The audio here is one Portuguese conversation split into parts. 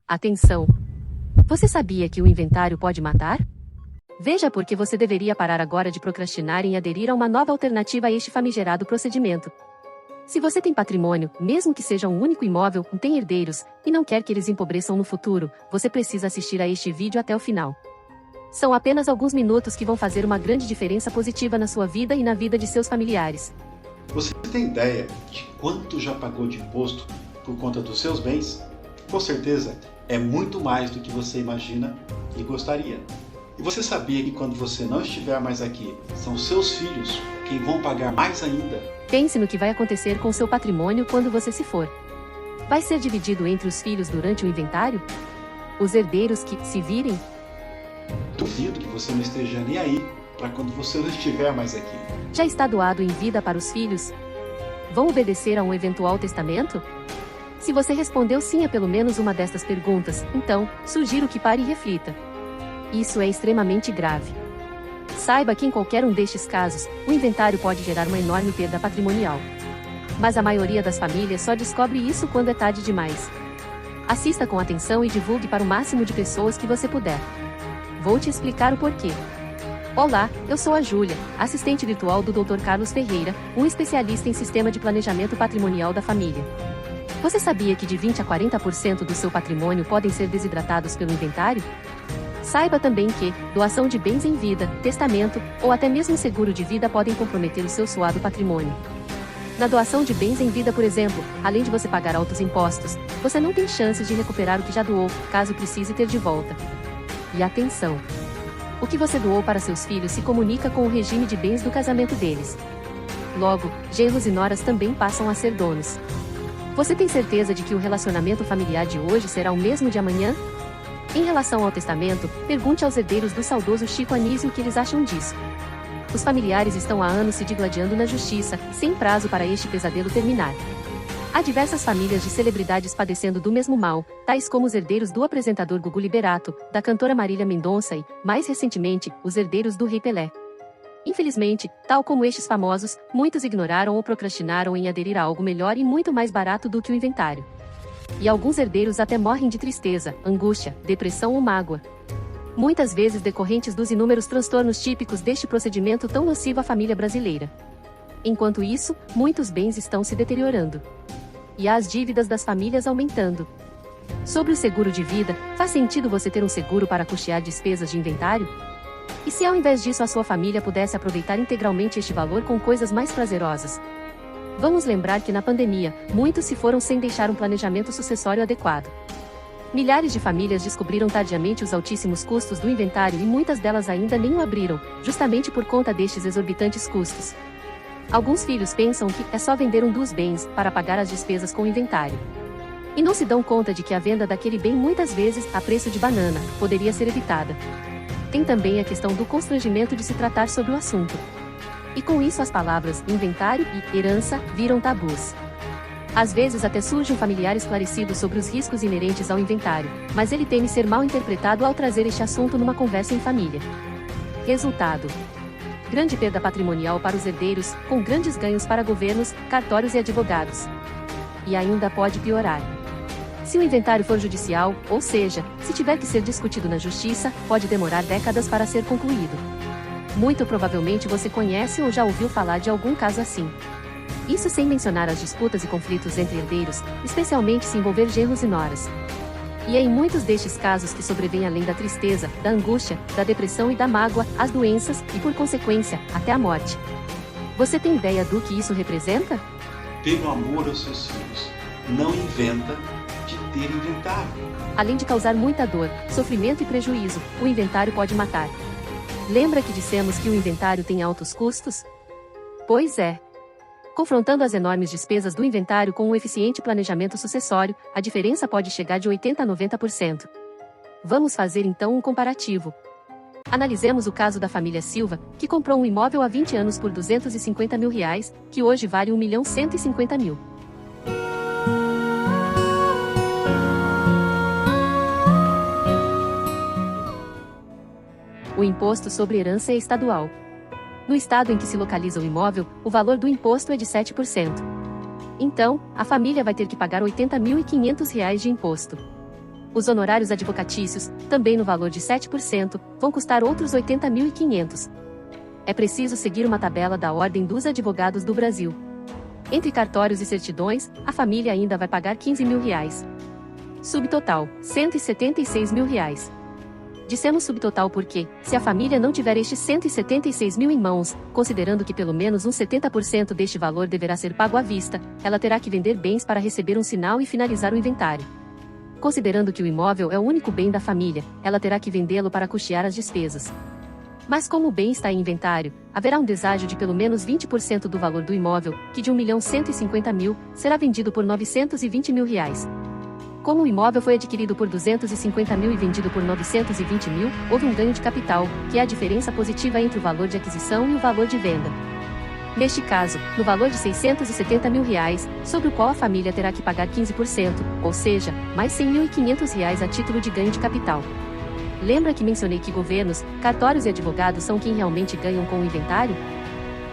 Atenção! Você sabia que o inventário pode matar? Veja por que você deveria parar agora de procrastinar em aderir a uma nova alternativa a este famigerado procedimento. Se você tem patrimônio, mesmo que seja um único imóvel, tem herdeiros, e não quer que eles empobreçam no futuro, você precisa assistir a este vídeo até o final. São apenas alguns minutos que vão fazer uma grande diferença positiva na sua vida e na vida de seus familiares. Você tem ideia de quanto já pagou de imposto por conta dos seus bens? Com certeza, é muito mais do que você imagina e gostaria. E você sabia que quando você não estiver mais aqui, são seus filhos quem vão pagar mais ainda? Pense no que vai acontecer com seu patrimônio quando você se for. Vai ser dividido entre os filhos durante o inventário? Os herdeiros que se virem? Duvido que você não esteja nem aí para quando você não estiver mais aqui. Já está doado em vida para os filhos? Vão obedecer a um eventual testamento? Se você respondeu sim a pelo menos uma destas perguntas, então, sugiro que pare e reflita. Isso é extremamente grave. Saiba que em qualquer um destes casos, o inventário pode gerar uma enorme perda patrimonial. Mas a maioria das famílias só descobre isso quando é tarde demais. Assista com atenção e divulgue para o máximo de pessoas que você puder. Vou te explicar o porquê. Olá, eu sou a Júlia, assistente virtual do Dr. Carlos Ferreira, um especialista em sistema de planejamento patrimonial da família. Você sabia que de 20 a 40% do seu patrimônio podem ser desidratados pelo inventário? Saiba também que doação de bens em vida, testamento ou até mesmo seguro de vida podem comprometer o seu suado patrimônio. Na doação de bens em vida, por exemplo, além de você pagar altos impostos, você não tem chances de recuperar o que já doou, caso precise ter de volta. E atenção! O que você doou para seus filhos se comunica com o regime de bens do casamento deles. Logo, genros e noras também passam a ser donos. Você tem certeza de que o relacionamento familiar de hoje será o mesmo de amanhã? Em relação ao testamento, pergunte aos herdeiros do saudoso Chico Anísio o que eles acham disso. Os familiares estão há anos se digladiando na justiça, sem prazo para este pesadelo terminar. Há diversas famílias de celebridades padecendo do mesmo mal, tais como os herdeiros do apresentador Gugu Liberato, da cantora Marília Mendonça e, mais recentemente, os herdeiros do Rei Pelé. Infelizmente, tal como estes famosos, muitos ignoraram ou procrastinaram em aderir a algo melhor e muito mais barato do que o inventário. E alguns herdeiros até morrem de tristeza, angústia, depressão ou mágoa. Muitas vezes decorrentes dos inúmeros transtornos típicos deste procedimento tão nocivo à família brasileira. Enquanto isso, muitos bens estão se deteriorando. E as dívidas das famílias aumentando. Sobre o seguro de vida, faz sentido você ter um seguro para custear despesas de inventário? E se ao invés disso a sua família pudesse aproveitar integralmente este valor com coisas mais prazerosas? Vamos lembrar que na pandemia, muitos se foram sem deixar um planejamento sucessório adequado. Milhares de famílias descobriram tardiamente os altíssimos custos do inventário e muitas delas ainda nem o abriram, justamente por conta destes exorbitantes custos. Alguns filhos pensam que é só vender um dos bens para pagar as despesas com o inventário. E não se dão conta de que a venda daquele bem muitas vezes, a preço de banana, poderia ser evitada. Tem também a questão do constrangimento de se tratar sobre o assunto. E com isso as palavras inventário e herança viram tabus. Às vezes até surge um familiar esclarecido sobre os riscos inerentes ao inventário, mas ele teme ser mal interpretado ao trazer este assunto numa conversa em família. Resultado: grande perda patrimonial para os herdeiros, com grandes ganhos para governos, cartórios e advogados. E ainda pode piorar. Se o inventário for judicial, ou seja, se tiver que ser discutido na justiça, pode demorar décadas para ser concluído. Muito provavelmente você conhece ou já ouviu falar de algum caso assim. Isso sem mencionar as disputas e conflitos entre herdeiros, especialmente se envolver genros e noras. E é em muitos destes casos que sobrevém além da tristeza, da angústia, da depressão e da mágoa, as doenças e, por consequência, até a morte. Você tem ideia do que isso representa? Pelo amor aos seus filhos, não inventa de ter inventário. Além de causar muita dor, sofrimento e prejuízo, o inventário pode matar. Lembra que dissemos que o inventário tem altos custos? Pois é. Confrontando as enormes despesas do inventário com um eficiente planejamento sucessório, a diferença pode chegar de 80% a 90%. Vamos fazer então um comparativo. Analisemos o caso da família Silva, que comprou um imóvel há 20 anos por R$250 mil, que hoje vale R$1.150.000. O imposto sobre herança é estadual. No estado em que se localiza o imóvel, o valor do imposto é de 7%. Então, a família vai ter que pagar R$80.500 de imposto. Os honorários advocatícios, também no valor de 7%, vão custar outros 80.500. É preciso seguir uma tabela da Ordem dos Advogados do Brasil. Entre cartórios e certidões, a família ainda vai pagar R$15.000. Subtotal, R$176.000. Dissemos subtotal porque, se a família não tiver estes 176 mil em mãos, considerando que pelo menos uns 70% deste valor deverá ser pago à vista, ela terá que vender bens para receber um sinal e finalizar o inventário. Considerando que o imóvel é o único bem da família, ela terá que vendê-lo para custear as despesas. Mas como o bem está em inventário, haverá um deságio de pelo menos 20% do valor do imóvel, que de R$1.150.000, será vendido por R$920.000. Como o imóvel foi adquirido por R$250.000 e vendido por R$920.000, houve um ganho de capital, que é a diferença positiva entre o valor de aquisição e o valor de venda. Neste caso, no valor de R$670.000, sobre o qual a família terá que pagar 15%, ou seja, mais R$100.500 a título de ganho de capital. Lembra que mencionei que governos, cartórios e advogados são quem realmente ganham com o inventário?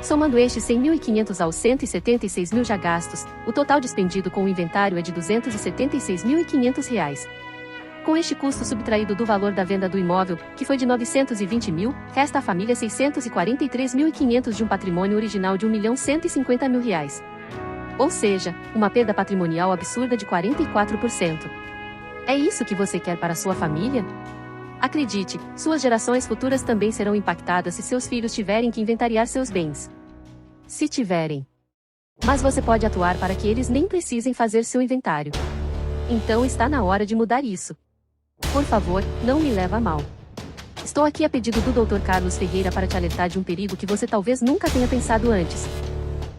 Somando estes 100.500 aos 176.000 já gastos, o total despendido com o inventário é de R$276.500. Com este custo subtraído do valor da venda do imóvel, que foi de R$920.000, resta à família R$643.500 de um patrimônio original de R$1.150.000. Ou seja, uma perda patrimonial absurda de 44%. É isso que você quer para sua família? Acredite, suas gerações futuras também serão impactadas se seus filhos tiverem que inventariar seus bens. Se tiverem. Mas você pode atuar para que eles nem precisem fazer seu inventário. Então está na hora de mudar isso. Por favor, não me leva a mal. Estou aqui a pedido do Dr. Carlos Ferreira para te alertar de um perigo que você talvez nunca tenha pensado antes.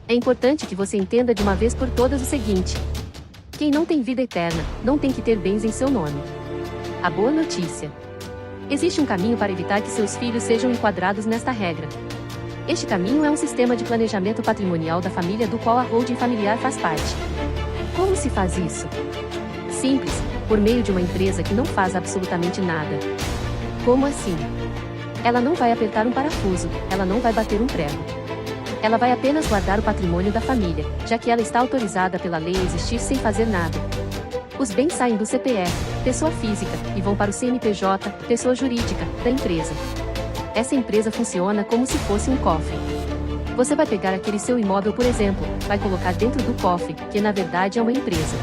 É importante que você entenda de uma vez por todas o seguinte: quem não tem vida eterna, não tem que ter bens em seu nome. A boa notícia: existe um caminho para evitar que seus filhos sejam enquadrados nesta regra. Este caminho é um sistema de planejamento patrimonial da família do qual a holding familiar faz parte. Como se faz isso? Simples, por meio de uma empresa que não faz absolutamente nada. Como assim? Ela não vai apertar um parafuso, ela não vai bater um prego. Ela vai apenas guardar o patrimônio da família, já que ela está autorizada pela lei a existir sem fazer nada. Os bens saem do CPF, pessoa física, e vão para o CNPJ, pessoa jurídica, da empresa. Essa empresa funciona como se fosse um cofre. Você vai pegar aquele seu imóvel, por exemplo, vai colocar dentro do cofre, que na verdade é uma empresa.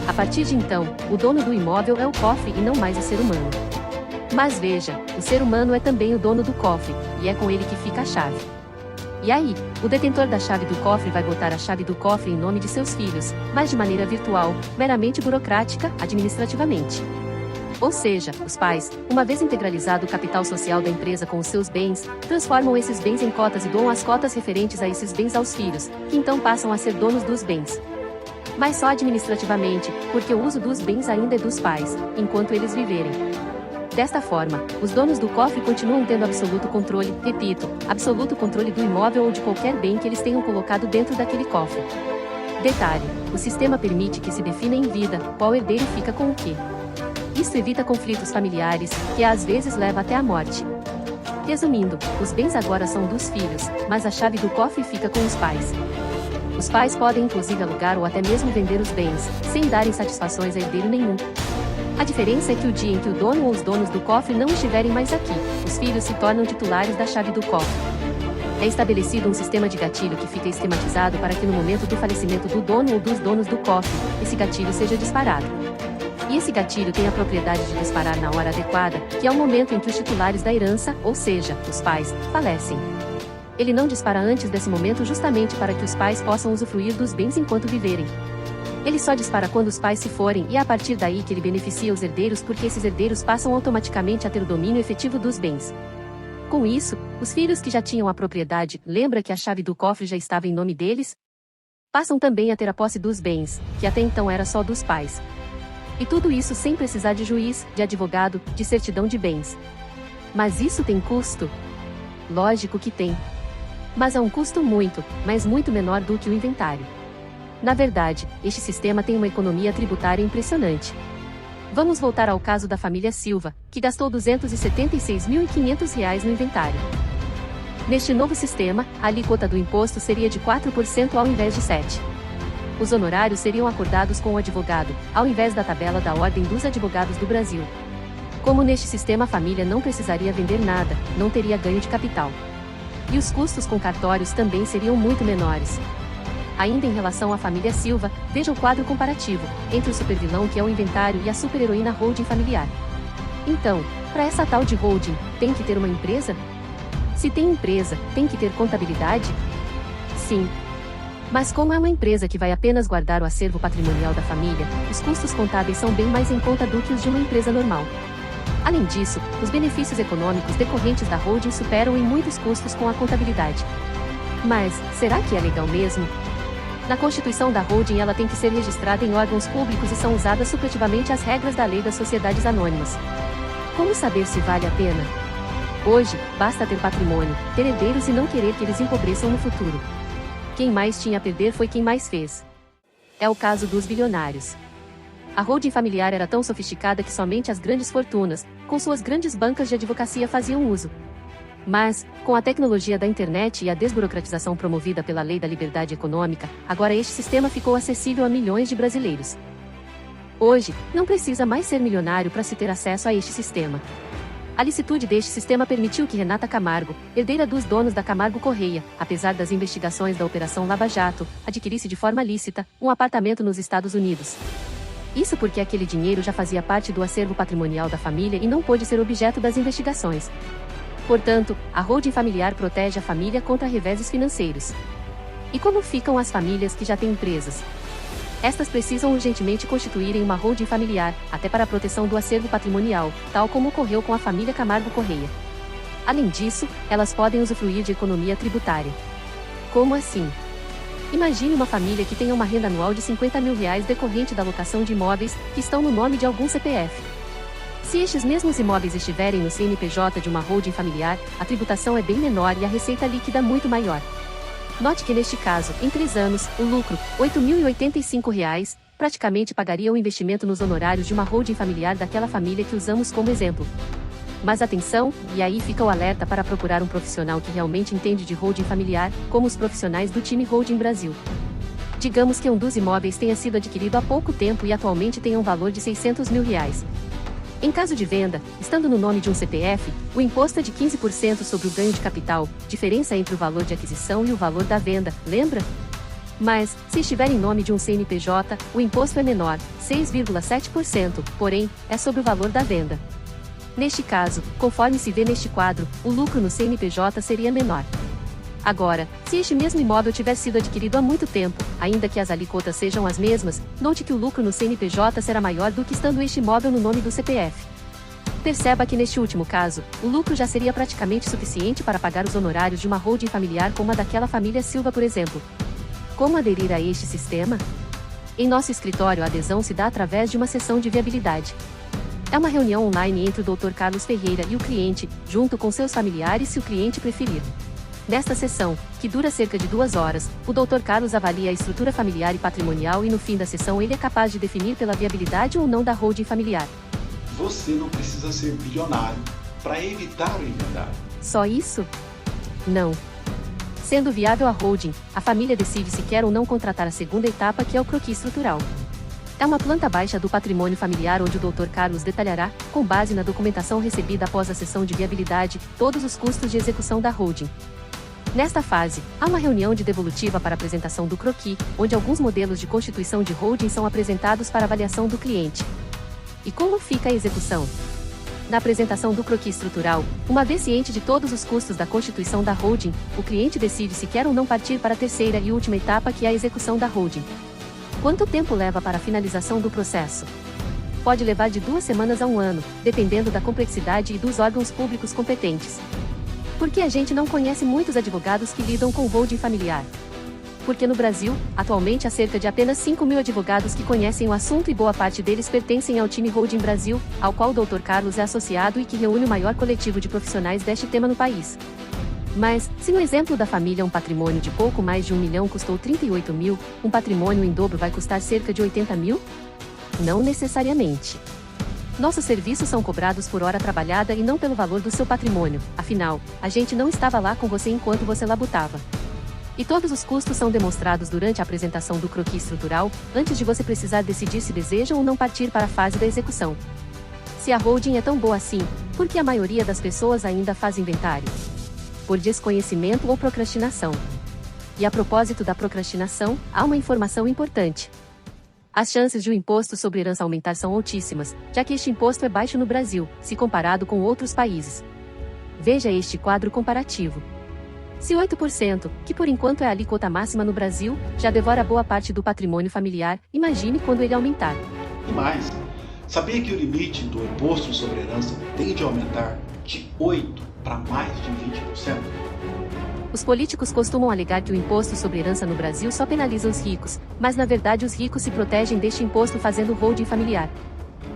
A partir de então, o dono do imóvel é o cofre e não mais o ser humano. Mas veja, o ser humano é também o dono do cofre, e é com ele que fica a chave. E aí, o detentor da chave do cofre vai botar a chave do cofre em nome de seus filhos, mas de maneira virtual, meramente burocrática, administrativamente. Ou seja, os pais, uma vez integralizado o capital social da empresa com os seus bens, transformam esses bens em cotas e doam as cotas referentes a esses bens aos filhos, que então passam a ser donos dos bens. Mas só administrativamente, porque o uso dos bens ainda é dos pais, enquanto eles viverem. Desta forma, os donos do cofre continuam tendo absoluto controle, repito, absoluto controle do imóvel ou de qualquer bem que eles tenham colocado dentro daquele cofre. Detalhe: o sistema permite que se defina em vida qual herdeiro fica com o quê. Isso evita conflitos familiares, que às vezes leva até a morte. Resumindo, os bens agora são dos filhos, mas a chave do cofre fica com os pais. Os pais podem inclusive alugar ou até mesmo vender os bens, sem darem satisfações a herdeiro nenhum. A diferença é que o dia em que o dono ou os donos do cofre não estiverem mais aqui, os filhos se tornam titulares da chave do cofre. É estabelecido um sistema de gatilho que fica esquematizado para que no momento do falecimento do dono ou dos donos do cofre, esse gatilho seja disparado. E esse gatilho tem a propriedade de disparar na hora adequada, que é o momento em que os titulares da herança, ou seja, os pais, falecem. Ele não dispara antes desse momento justamente para que os pais possam usufruir dos bens enquanto viverem. Ele só dispara quando os pais se forem e é a partir daí que ele beneficia os herdeiros porque esses herdeiros passam automaticamente a ter o domínio efetivo dos bens. Com isso, os filhos que já tinham a propriedade, lembra que a chave do cofre já estava em nome deles? Passam também a ter a posse dos bens, que até então era só dos pais. E tudo isso sem precisar de juiz, de advogado, de certidão de bens. Mas isso tem custo? Lógico que tem. Mas é um custo muito, mas muito menor do que o inventário. Na verdade, este sistema tem uma economia tributária impressionante. Vamos voltar ao caso da família Silva, que gastou R$ 276.500 no inventário. Neste novo sistema, a alíquota do imposto seria de 4% ao invés de 7%. Os honorários seriam acordados com o advogado, ao invés da tabela da Ordem dos Advogados do Brasil. Como neste sistema a família não precisaria vender nada, não teria ganho de capital. E os custos com cartórios também seriam muito menores. Ainda em relação à família Silva, veja o quadro comparativo, entre o supervilão que é o inventário e a super-heroína holding familiar. Então, para essa tal de holding, tem que ter uma empresa? Se tem empresa, tem que ter contabilidade? Sim. Mas como é uma empresa que vai apenas guardar o acervo patrimonial da família, os custos contábeis são bem mais em conta do que os de uma empresa normal. Além disso, os benefícios econômicos decorrentes da holding superam em muitos custos com a contabilidade. Mas, será que é legal mesmo? Na constituição da holding ela tem que ser registrada em órgãos públicos e são usadas supletivamente as regras da lei das sociedades anônimas. Como saber se vale a pena? Hoje, basta ter patrimônio, ter herdeiros e não querer que eles empobreçam no futuro. Quem mais tinha a perder foi quem mais fez. É o caso dos bilionários. A holding familiar era tão sofisticada que somente as grandes fortunas, com suas grandes bancas de advocacia faziam uso. Mas, com a tecnologia da internet e a desburocratização promovida pela Lei da Liberdade Econômica, agora este sistema ficou acessível a milhões de brasileiros. Hoje, não precisa mais ser milionário para se ter acesso a este sistema. A licitude deste sistema permitiu que Renata Camargo, herdeira dos donos da Camargo Correia, apesar das investigações da Operação Lava Jato, adquirisse de forma lícita um apartamento nos Estados Unidos. Isso porque aquele dinheiro já fazia parte do acervo patrimonial da família e não pôde ser objeto das investigações. Portanto, a holding familiar protege a família contra reveses financeiros. E como ficam as famílias que já têm empresas? Estas precisam urgentemente constituírem uma holding familiar, até para a proteção do acervo patrimonial, tal como ocorreu com a família Camargo Correia. Além disso, elas podem usufruir de economia tributária. Como assim? Imagine uma família que tenha uma renda anual de R$50 mil decorrente da locação de imóveis, que estão no nome de algum CPF. Se estes mesmos imóveis estiverem no CNPJ de uma holding familiar, a tributação é bem menor e a receita líquida muito maior. Note que neste caso, em 3 anos, o lucro, R$ 8.085, praticamente pagaria o investimento nos honorários de uma holding familiar daquela família que usamos como exemplo. Mas atenção, e aí fica o alerta para procurar um profissional que realmente entende de holding familiar, como os profissionais do time Holding Brasil. Digamos que um dos imóveis tenha sido adquirido há pouco tempo e atualmente tenha um valor de R$600 mil. Em caso de venda, estando no nome de um CPF, o imposto é de 15% sobre o ganho de capital, diferença entre o valor de aquisição e o valor da venda, lembra? Mas, se estiver em nome de um CNPJ, o imposto é menor, 6,7%, porém, é sobre o valor da venda. Neste caso, conforme se vê neste quadro, o lucro no CNPJ seria menor. Agora, se este mesmo imóvel tiver sido adquirido há muito tempo, ainda que as alíquotas sejam as mesmas, note que o lucro no CNPJ será maior do que estando este imóvel no nome do CPF. Perceba que neste último caso, o lucro já seria praticamente suficiente para pagar os honorários de uma holding familiar como a daquela família Silva, por exemplo. Como aderir a este sistema? Em nosso escritório a adesão se dá através de uma sessão de viabilidade. É uma reunião online entre o Dr. Carlos Ferreira e o cliente, junto com seus familiares se o cliente preferir. Nesta sessão, que dura cerca de 2 horas, o Dr. Carlos avalia a estrutura familiar e patrimonial e no fim da sessão ele é capaz de definir pela viabilidade ou não da holding familiar. Você não precisa ser bilionário para evitar o inventário. Só isso? Não. Sendo viável a holding, a família decide se quer ou não contratar a segunda etapa, que é o croquis estrutural. É uma planta baixa do patrimônio familiar onde o Dr. Carlos detalhará, com base na documentação recebida após a sessão de viabilidade, todos os custos de execução da holding. Nesta fase, há uma reunião de devolutiva para apresentação do croquis, onde alguns modelos de constituição de holding são apresentados para avaliação do cliente. E como fica a execução? Na apresentação do croquis estrutural, uma vez ciente de todos os custos da constituição da holding, o cliente decide se quer ou não partir para a terceira e última etapa, que é a execução da holding. Quanto tempo leva para a finalização do processo? Pode levar de 2 semanas a 1 ano, dependendo da complexidade e dos órgãos públicos competentes. Por que a gente não conhece muitos advogados que lidam com holding familiar? Porque no Brasil, atualmente há cerca de apenas 5.000 advogados que conhecem o assunto e boa parte deles pertencem ao time Holding Brasil, ao qual o Dr. Carlos é associado e que reúne o maior coletivo de profissionais deste tema no país. Mas, se no exemplo da família um patrimônio de pouco mais de 1 milhão custou 38 mil, um patrimônio em dobro vai custar cerca de 80 mil? Não necessariamente. Nossos serviços são cobrados por hora trabalhada e não pelo valor do seu patrimônio, afinal, a gente não estava lá com você enquanto você labutava. E todos os custos são demonstrados durante a apresentação do croquis estrutural, antes de você precisar decidir se deseja ou não partir para a fase da execução. Se a holding é tão boa assim, por que a maioria das pessoas ainda faz inventário? Por desconhecimento ou procrastinação. E a propósito da procrastinação, há uma informação importante. As chances de o imposto sobre herança aumentar são altíssimas, já que este imposto é baixo no Brasil, se comparado com outros países. Veja este quadro comparativo. Se 8%, que por enquanto é a alíquota máxima no Brasil, já devora boa parte do patrimônio familiar, imagine quando ele aumentar. E mais, sabia que o limite do imposto sobre herança tende a aumentar de 8% para mais de 20%? Os políticos costumam alegar que o imposto sobre herança no Brasil só penaliza os ricos, mas na verdade os ricos se protegem deste imposto fazendo holding familiar.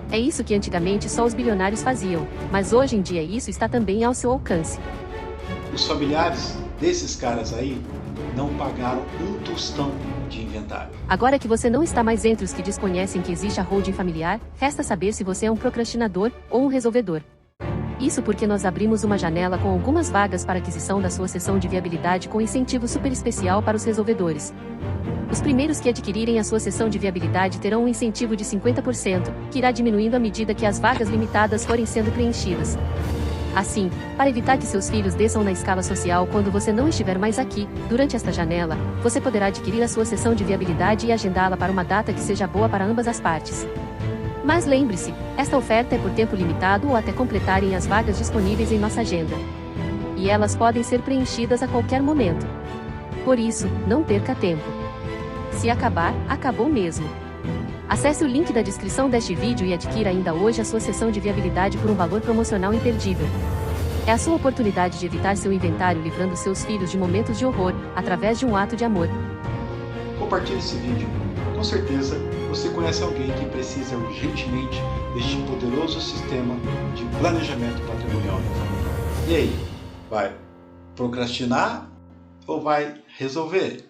É isso que antigamente só os bilionários faziam, mas hoje em dia isso está também ao seu alcance. Os familiares desses caras aí não pagaram um tostão de inventário. Agora que você não está mais entre os que desconhecem que existe a holding familiar, resta saber se você é um procrastinador ou um resolvedor. Isso porque nós abrimos uma janela com algumas vagas para aquisição da sua sessão de viabilidade com incentivo super especial para os resolvedores. Os primeiros que adquirirem a sua sessão de viabilidade terão um incentivo de 50%, que irá diminuindo à medida que as vagas limitadas forem sendo preenchidas. Assim, para evitar que seus filhos desçam na escala social quando você não estiver mais aqui, durante esta janela, você poderá adquirir a sua sessão de viabilidade e agendá-la para uma data que seja boa para ambas as partes. Mas lembre-se, esta oferta é por tempo limitado ou até completarem as vagas disponíveis em nossa agenda. E elas podem ser preenchidas a qualquer momento. Por isso, não perca tempo. Se acabar, acabou mesmo. Acesse o link da descrição deste vídeo e adquira ainda hoje a sua sessão de viabilidade por um valor promocional imperdível. É a sua oportunidade de evitar seu inventário livrando seus filhos de momentos de horror, através de um ato de amor. Compartilhe esse vídeo. Com certeza, você conhece alguém que precisa urgentemente deste poderoso sistema de planejamento patrimonial da família. E aí, vai procrastinar ou vai resolver?